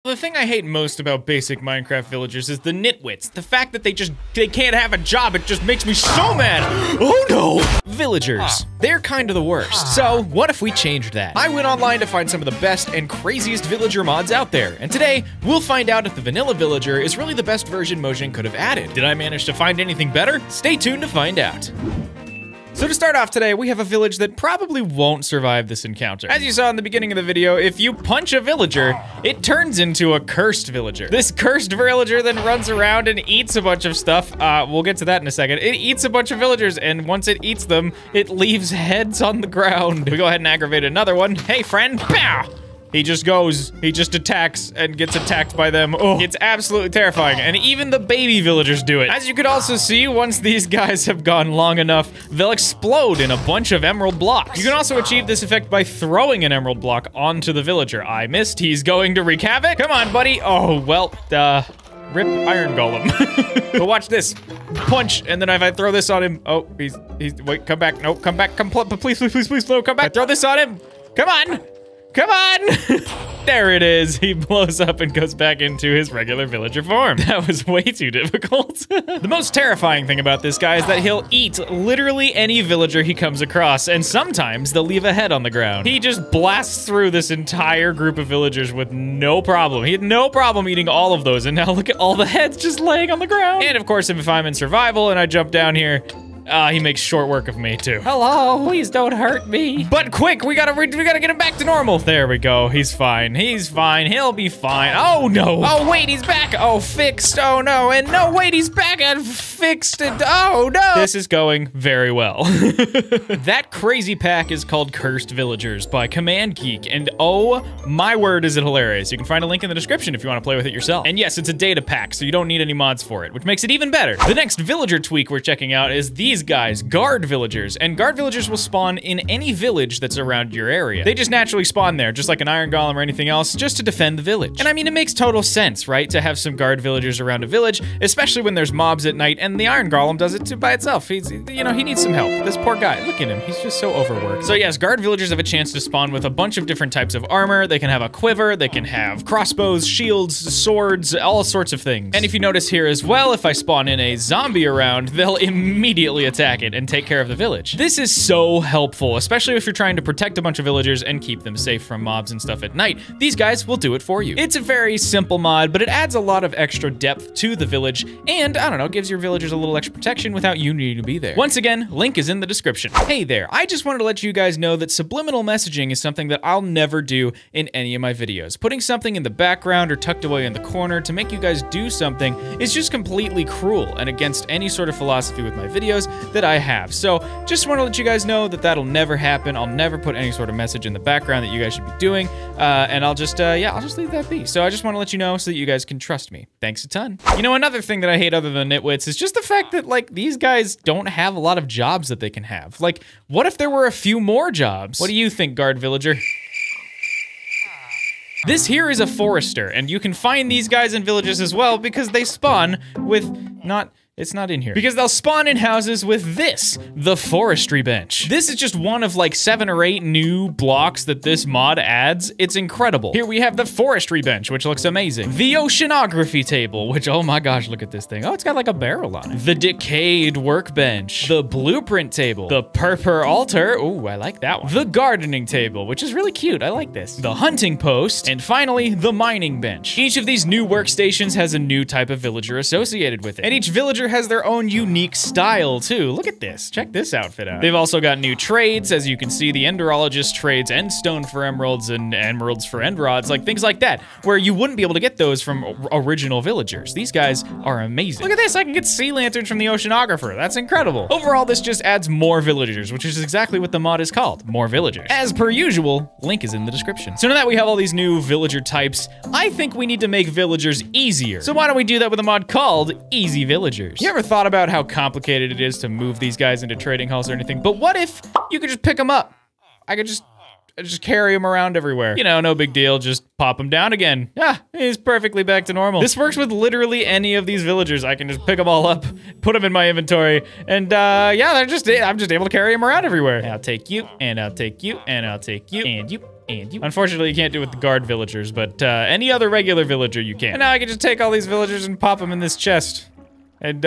The thing I hate most about basic Minecraft villagers is the nitwits. The fact that they can't have a job, it just makes me so mad. Oh no! Villagers. They're kind of the worst. So, what if we changed that? I went online to find some of the best and craziest villager mods out there. And today, we'll find out if the vanilla villager is really the best version Mojang could have added. Did I manage to find anything better? Stay tuned to find out. So to start off today, we have a village that probably won't survive this encounter. As you saw in the beginning of the video, if you punch a villager, it turns into a cursed villager. This cursed villager then runs around and eats a bunch of stuff. We'll get to that in a second. It eats a bunch of villagers, and once it eats them, it leaves heads on the ground. We go ahead and aggravate another one. Hey, friend, pow! He just attacks and gets attacked by them. Oh, it's absolutely terrifying. And even the baby villagers do it. As you could also see, once these guys have gone long enough, they'll explode in a bunch of emerald blocks. You can also achieve this effect by throwing an emerald block onto the villager. I missed. He's going to wreak havoc. Come on, buddy. Oh, well, rip iron golem. But watch this. Punch, and then if I throw this on him, oh, wait, come back. No, come back. Please, no, come back. I throw this on him. Come on. Come on! There it is. He blows up and goes back into his regular villager form. That was way too difficult. The most terrifying thing about this guy is that he'll eat literally any villager he comes across, and sometimes they'll leave a head on the ground. He just blasts through this entire group of villagers with no problem. He had no problem eating all of those, and now look at all the heads just laying on the ground. And of course, if I'm in survival and I jump down here, he makes short work of me too. Hello, please don't hurt me. But quick, we gotta get him back to normal. There we go, he's fine. He's fine, he'll be fine. Oh no, oh wait, he's back. Oh, fixed, oh no, and no, wait, he's back and fixed and oh no. This is going very well. That crazy pack is called Cursed Villagers by Command Geek, and oh my word is it hilarious. You can find a link in the description if you wanna play with it yourself. And yes, it's a data pack, so you don't need any mods for it, which makes it even better. The next villager tweak we're checking out is these guys, guard villagers, and guard villagers will spawn in any village that's around your area. They just naturally spawn there, just like an iron golem or anything else, just to defend the village. And I mean, it makes total sense, right, to have some guard villagers around a village, especially when there's mobs at night, and the iron golem does it too by itself. He's, you know, he needs some help. This poor guy, look at him, he's just so overworked. So yes, guard villagers have a chance to spawn with a bunch of different types of armor. They can have a quiver, they can have crossbows, shields, swords, all sorts of things. And if you notice here as well, if I spawn in a zombie around, they'll immediately attack it and take care of the village. This is so helpful, especially if you're trying to protect a bunch of villagers and keep them safe from mobs and stuff at night. These guys will do it for you. It's a very simple mod, but it adds a lot of extra depth to the village, and I don't know, gives your villagers a little extra protection without you needing to be there. Once again, link is in the description. Hey there, I just wanted to let you guys know that subliminal messaging is something that I'll never do in any of my videos. Putting something in the background or tucked away in the corner to make you guys do something is just completely cruel and against any sort of philosophy with my videos that I have. So just want to let you guys know that that'll never happen. I'll never put any sort of message in the background that you guys should be doing. And I'll just leave that be. So I just want to let you know so that you guys can trust me. Thanks a ton. You know, another thing that I hate other than nitwits is just the fact that, like, these guys don't have a lot of jobs that they can have. Like, what if there were a few more jobs? What do you think, guard villager? This here is a forester, and you can find these guys in villages as well because they spawn with it's not in here. Because they'll spawn in houses with this, the forestry bench. This is just one of like 7 or 8 new blocks that this mod adds. It's incredible. Here we have the forestry bench, which looks amazing. The oceanography table, which, oh my gosh, look at this thing. Oh, it's got like a barrel on it. The decayed workbench. The blueprint table. The purple altar. Ooh, I like that one. The gardening table, which is really cute. I like this. The hunting post. And finally, the mining bench. Each of these new workstations has a new type of villager associated with it. And each villager has their own unique style too. Look at this, check this outfit out. They've also got new trades. As you can see, the Enderologist trades endstone for emeralds and emeralds for end rods, like things like that, where you wouldn't be able to get those from original villagers. These guys are amazing. Look at this, I can get sea lanterns from the oceanographer. That's incredible. Overall, this just adds more villagers, which is exactly what the mod is called, more villagers. As per usual, link is in the description. So now that we have all these new villager types, I think we need to make villagers easier. So why don't we do that with a mod called Easy Villagers? You ever thought about how complicated it is to move these guys into trading halls or anything? But what if you could just pick them up? I could just carry them around everywhere. You know, no big deal, just pop them down again. Ah, he's perfectly back to normal. This works with literally any of these villagers. I can just pick them all up, put them in my inventory, and yeah, I'm just able to carry them around everywhere. And I'll take you, and I'll take you, and I'll take you, and you, And you. Unfortunately, you can't do it with the guard villagers, but any other regular villager you can. And now I can just take all these villagers and pop them in this chest. And,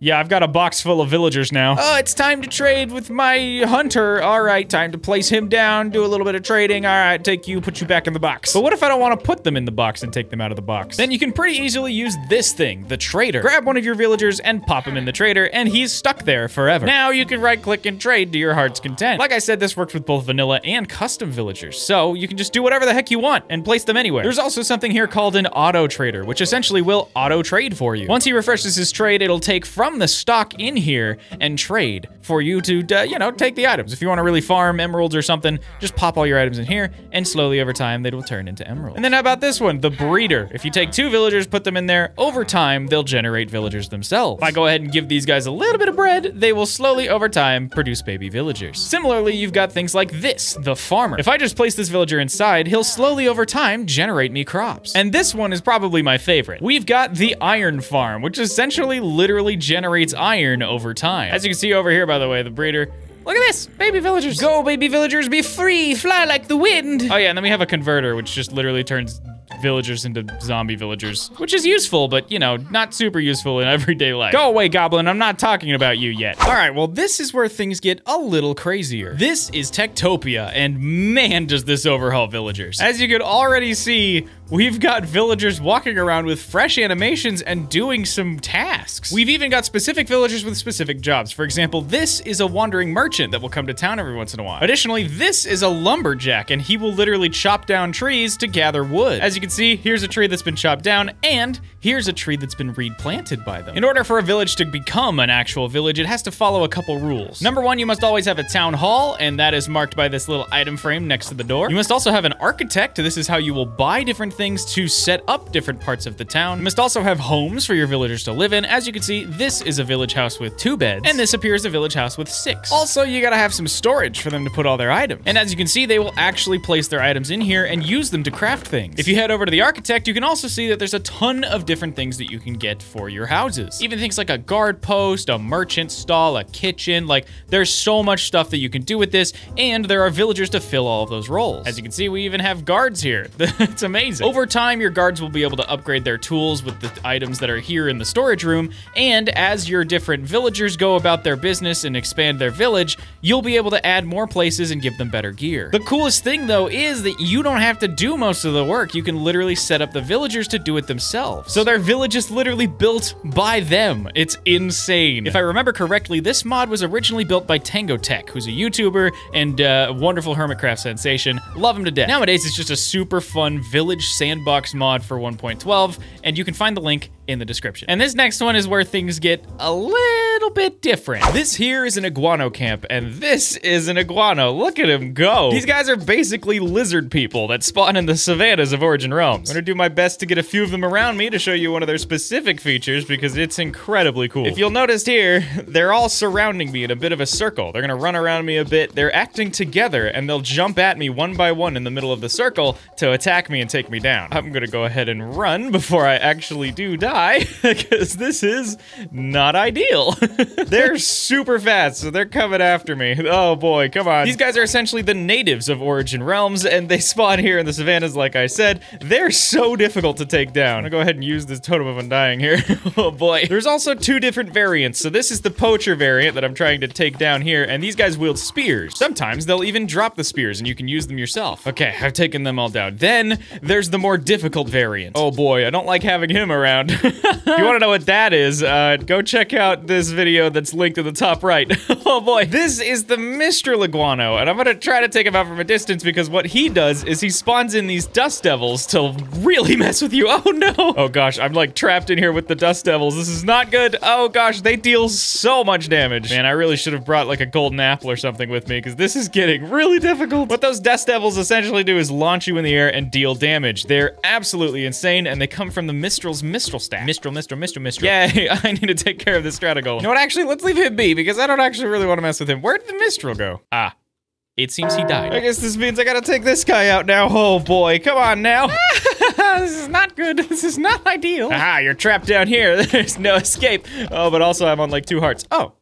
yeah, I've got a box full of villagers now. Oh, it's time to trade with my hunter. All right, time to place him down, do a little bit of trading. All right, take you, put you back in the box. But what if I don't want to put them in the box and take them out of the box? Then you can pretty easily use this thing, the trader. Grab one of your villagers and pop him in the trader, and he's stuck there forever. Now you can right-click and trade to your heart's content. Like I said, this works with both vanilla and custom villagers, so you can just do whatever the heck you want and place them anywhere. There's also something here called an auto trader, which essentially will auto trade for you. Once he refreshes his trade, it'll take from the stock in here and trade for you to, you know, take the items. If you want to really farm emeralds or something, just pop all your items in here, and slowly over time, they will turn into emeralds. And then how about this one, the breeder? If you take 2 villagers, put them in there, over time, they'll generate villagers themselves. If I go ahead and give these guys a little bit of bread, they will slowly over time produce baby villagers. Similarly, you've got things like this, the farmer. If I just place this villager inside, he'll slowly over time generate me crops. And this one is probably my favorite. We've got the iron farm, which essentially literally generates iron over time. As you can see over here, by the way, the breeder, look at this, baby villagers. Go, baby villagers, be free, fly like the wind. Oh yeah, and then we have a converter, which just literally turns villagers into zombie villagers, which is useful, but, you know, not super useful in everyday life. Go away, Goblin, I'm not talking about you yet. All right, well, this is where things get a little crazier. This is TekTopia, and man, does this overhaul villagers. As you can already see, we've got villagers walking around with fresh animations and doing some tasks. We've even got specific villagers with specific jobs. For example, this is a wandering merchant that will come to town every once in a while. Additionally, this is a lumberjack, and he will literally chop down trees to gather wood. As you can see, here's a tree that's been chopped down, and here's a tree that's been replanted by them. In order for a village to become an actual village, it has to follow a couple rules. Number 1, you must always have a town hall, and that is marked by this little item frame next to the door. You must also have an architect. This is how you will buy different things to set up different parts of the town. You must also have homes for your villagers to live in. As you can see, this is a village house with 2 beds, and this appears a village house with 6. Also, you gotta have some storage for them to put all their items. And as you can see, they will actually place their items in here and use them to craft things. If you head over to the architect, you can also see that there's a ton of different things that you can get for your houses. Even things like a guard post, a merchant stall, a kitchen, like there's so much stuff that you can do with this, and there are villagers to fill all of those roles. As you can see, we even have guards here. It's amazing. Over time, your guards will be able to upgrade their tools with the items that are here in the storage room, and as your different villagers go about their business and expand their village, you'll be able to add more places and give them better gear. The coolest thing, though, is that you don't have to do most of the work. You can literally set up the villagers to do it themselves. So their village is literally built by them. It's insane. If I remember correctly, this mod was originally built by Tango Tech, who's a YouTuber and a wonderful hermitcraft sensation. Love him to death. Nowadays, it's just a super fun village sandbox mod for 1.12, and you can find the link in the description. And this next one is where things get a little bit different. This here is an iguano camp, and this is an iguano. Look at him go. These guys are basically lizard people that spawn in the savannas of Origin Realms. I'm gonna do my best to get a few of them around me to show you one of their specific features because it's incredibly cool. If you'll notice here, they're all surrounding me in a bit of a circle. They're gonna run around me a bit. They're acting together, and they'll jump at me one by one in the middle of the circle to attack me and take me down. I'm gonna go ahead and run before I actually do die, because this is not ideal. They're super fast, so they're coming after me. Oh boy, come on. These guys are essentially the natives of Origin Realms, and they spawn here in the savannas, like I said. They're so difficult to take down. I'm gonna go ahead and use this Totem of Undying here. Oh boy. There's also 2 different variants. So this is the poacher variant that I'm trying to take down here, and these guys wield spears. Sometimes they'll even drop the spears, and you can use them yourself. Okay, I've taken them all down. Then there's the more difficult variant. Oh boy, I don't like having him around. If you want to know what that is, go check out this video that's linked in the top right. Oh boy. This is the Mistral Iguano, and I'm gonna try to take him out from a distance because what he does is he spawns in these dust devils to really mess with you. Oh no. Oh gosh, I'm like trapped in here with the dust devils. This is not good. Oh gosh, they deal so much damage. Man, I really should have brought like a golden apple or something with me because this is getting really difficult. What those dust devils essentially do is launch you in the air and deal damage. They're absolutely insane, and they come from the Mistral's Mistral staff. Mistral. Yay, I need to take care of this Stratigolem. You know what, actually, let's leave him be, because I don't actually really want to mess with him. Where did the Mistral go? Ah, it seems he died. I guess this means I gotta take this guy out now. Oh boy, come on now. This is not good. This is not ideal. Aha, you're trapped down here. There's no escape. Oh, but also I'm on like 2 hearts. Oh,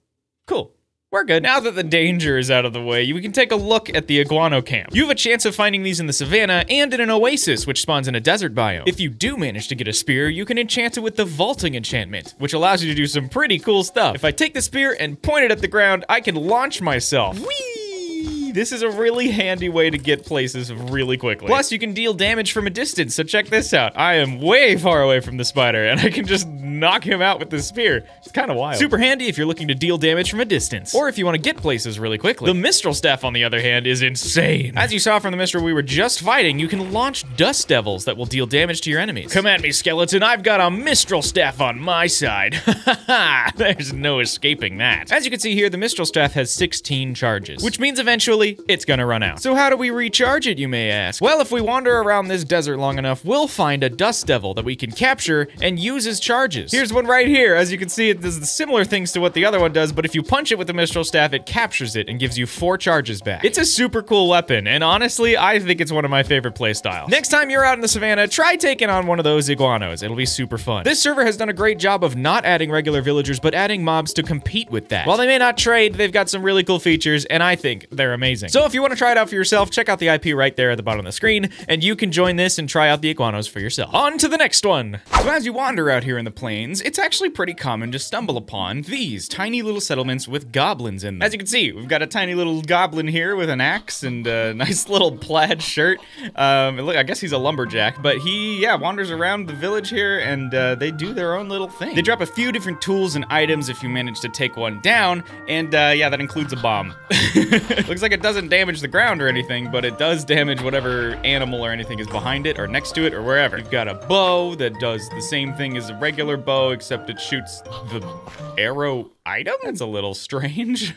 cool. we're good. Now that the danger is out of the way, we can take a look at the Iguano camp. You have a chance of finding these in the savannah and in an oasis, which spawns in a desert biome. If you do manage to get a spear, you can enchant it with the vaulting enchantment, which allows you to do some pretty cool stuff. If I take the spear and point it at the ground, I can launch myself. Whee! This is a really handy way to get places really quickly. Plus, you can deal damage from a distance, so check this out. I am way far away from the spider, and I can just knock him out with the spear. It's kind of wild. Super handy if you're looking to deal damage from a distance, or if you want to get places really quickly. The Mistral Staff, on the other hand, is insane. As you saw from the Mistral we were just fighting, you can launch Dust Devils that will deal damage to your enemies. Come at me, skeleton. I've got a Mistral Staff on my side. Ha! There's no escaping that. As you can see here, the Mistral Staff has 16 charges, which means eventually it's gonna run out. So how do we recharge it, you may ask? Well, if we wander around this desert long enough, we'll find a Dust Devil that we can capture and use as charges. Here's one right here. As you can see, it does similar things to what the other one does, but if you punch it with the Mistral Staff, it captures it and gives you 4 charges back. It's a super cool weapon, and honestly, I think it's one of my favorite playstyles. Next time you're out in the savannah, try taking on one of those Iguanos. It'll be super fun. This server has done a great job of not adding regular villagers, but adding mobs to compete with that. While they may not trade, they've got some really cool features, and I think they're amazing. So if you want to try it out for yourself, check out the IP right there at the bottom of the screen, and you can join this and try out the Iguanos for yourself. On to the next one. So as you wander out here in the plains, it's actually pretty common to stumble upon these tiny little settlements with goblins in them. As you can see, we've got a tiny little goblin here with an axe and a nice little plaid shirt. Look, I guess he's a lumberjack, but he, wanders around the village here, and they do their own little thing. They drop a few different tools and items if you manage to take one down, and that includes a bomb. Looks like it doesn't damage the ground or anything, but it does damage whatever animal or anything is behind it or next to it or wherever. You've got a bow that does the same thing as a regular bow, except it shoots the arrow item? That's a little strange.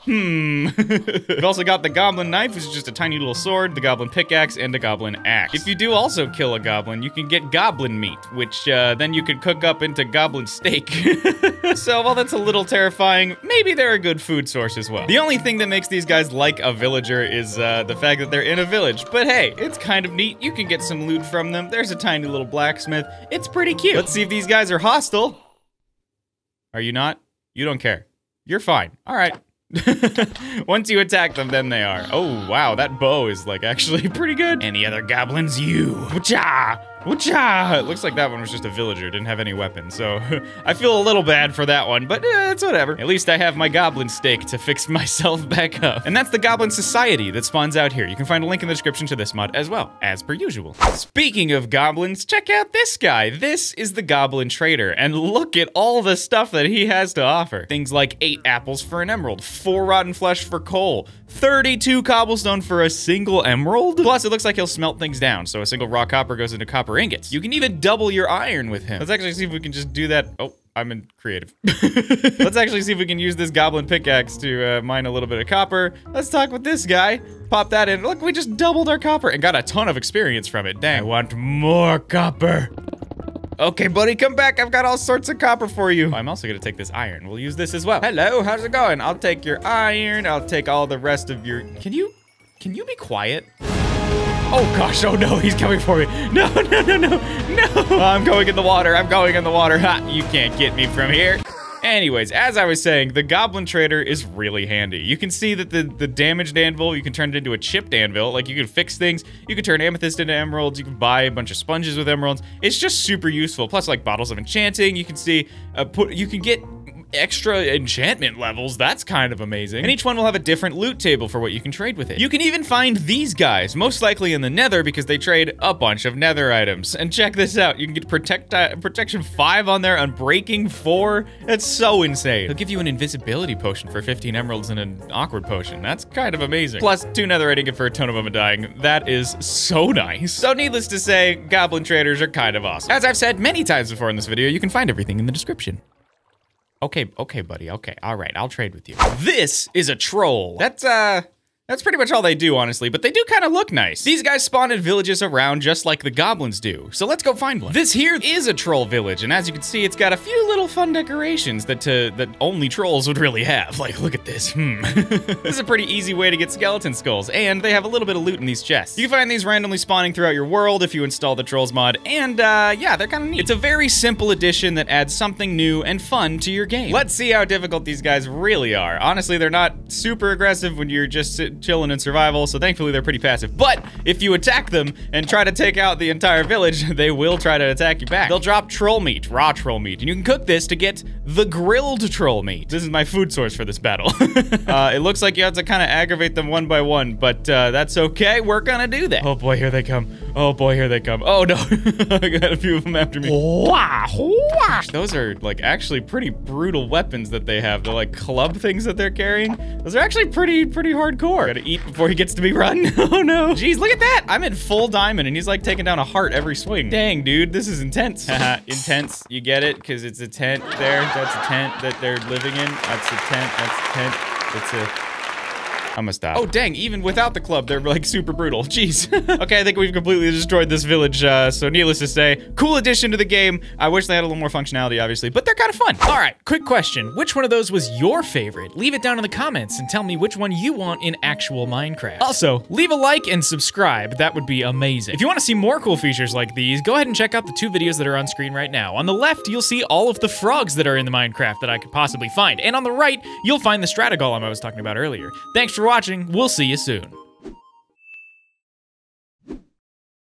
We've also got the goblin knife, which is just a tiny little sword, the goblin pickaxe, and a goblin axe. If you do also kill a goblin, you can get goblin meat, which then you can cook up into goblin steak. So while that's a little terrifying, maybe they're a good food source as well. The only thing that makes these guys like a villager is the fact that they're in a village. But hey, it's kind of neat. You can get some loot from them. There's a tiny little blacksmith. It's pretty cute. Let's see if these guys are hostile. Are you not? You don't care. You're fine. All right. Once you attack them, then they are. Oh, wow, that bow is, like, actually pretty good. Any other goblins? You. Whatcha? Whatcha? It looks like that one was just a villager, didn't have any weapons, so I feel a little bad for that one, but it's whatever. At least I have my goblin steak to fix myself back up. And that's the Goblin Society that spawns out here. You can find a link in the description to this mod as well, as per usual. Speaking of goblins, check out this guy. This is the Goblin Trader, and look at all the stuff that he has to offer. Things like 8 apples for an emerald, 4 rotten flesh for coal, 32 cobblestone for a single emerald. Plus, it looks like he'll smelt things down, so a single raw copper goes into copper ingots. You can even double your iron with him. Let's actually see if we can just do that. Oh, I'm in creative. Let's actually see if we can use this goblin pickaxe to mine a little bit of copper. Let's talk with this guy. Pop that in. Look, we just doubled our copper and got a ton of experience from it. Dang, I want more copper. Okay, buddy, come back. I've got all sorts of copper for you. I'm also gonna take this iron. We'll use this as well. Hello, how's it going? I'll take your iron. I'll take all the rest of your... Can you be quiet? Oh gosh, oh no, he's coming for me. No. I'm going in the water. I'm going in the water. Ha, you can't get me from here. Anyways, as I was saying, the Goblin Trader is really handy. You can see that the damaged anvil, you can turn it into a chipped anvil. Like, you can fix things. You can turn amethyst into emeralds. You can buy a bunch of sponges with emeralds. It's just super useful. Plus, like, bottles of enchanting. You can see, you can get extra enchantment levels. That's kind of amazing. And each one will have a different loot table for what you can trade with it. You can even find these guys, most likely in the nether because they trade a bunch of nether items. And check this out. You can get protection 5 on there, unbreaking 4. That's so insane. He'll give you an invisibility potion for 15 emeralds and an awkward potion. That's kind of amazing. Plus 2 netherite ingot for a ton of them undying. That is so nice. So needless to say, Goblin Traders are kind of awesome. As I've said many times before in this video, you can find everything in the description. Okay, buddy, okay, all right, I'll trade with you. This is a troll. That's That's pretty much all they do, honestly, but they do kind of look nice. These guys spawn in villages around just like the goblins do, so let's go find one. This here is a troll village, and as you can see, it's got a few little fun decorations that only trolls would really have. Like, look at this, This is a pretty easy way to get skeleton skulls, and they have a little bit of loot in these chests. You can find these randomly spawning throughout your world if you install the Trolls mod, and yeah, they're kind of neat. It's a very simple addition that adds something new and fun to your game. Let's see how difficult these guys really are. Honestly, they're not super aggressive when you're just chilling in survival, so thankfully they're pretty passive. But if you attack them and try to take out the entire village, they will try to attack you back. They'll drop troll meat, raw troll meat, and you can cook this to get the grilled troll meat. This is my food source for this battle. It looks like you have to kind of aggravate them one by one, but that's okay. We're gonna do that. Oh boy, here they come. Oh boy, here they come. Oh no, I got a few of them after me. Those are like actually pretty brutal weapons that they have. They're like club things that they're carrying. Those are actually pretty hardcore. Gotta eat before he gets to be run. Oh no. Jeez, look at that. I'm in full diamond and he's like taking down a heart every swing. Dang, dude, this is intense. Intense, you get it? Because it's a tent there. That's a tent that they're living in. That's a tent, that's a tent. It's a... I'm gonna stop. Oh, dang, even without the club, they're like super brutal. Jeez. Okay, I think we've completely destroyed this village, so needless to say, cool addition to the game. I wish they had a little more functionality, obviously, but they're kind of fun. All right, quick question. Which one of those was your favorite? Leave it down in the comments and tell me which one you want in actual Minecraft. Also, leave a like and subscribe. That would be amazing. If you want to see more cool features like these, go ahead and check out the 2 videos that are on screen right now. On the left, you'll see all of the frogs that are in the Minecraft that I could possibly find. And on the right, you'll find the strata golem I was talking about earlier. Thanks for watching. We'll see you soon.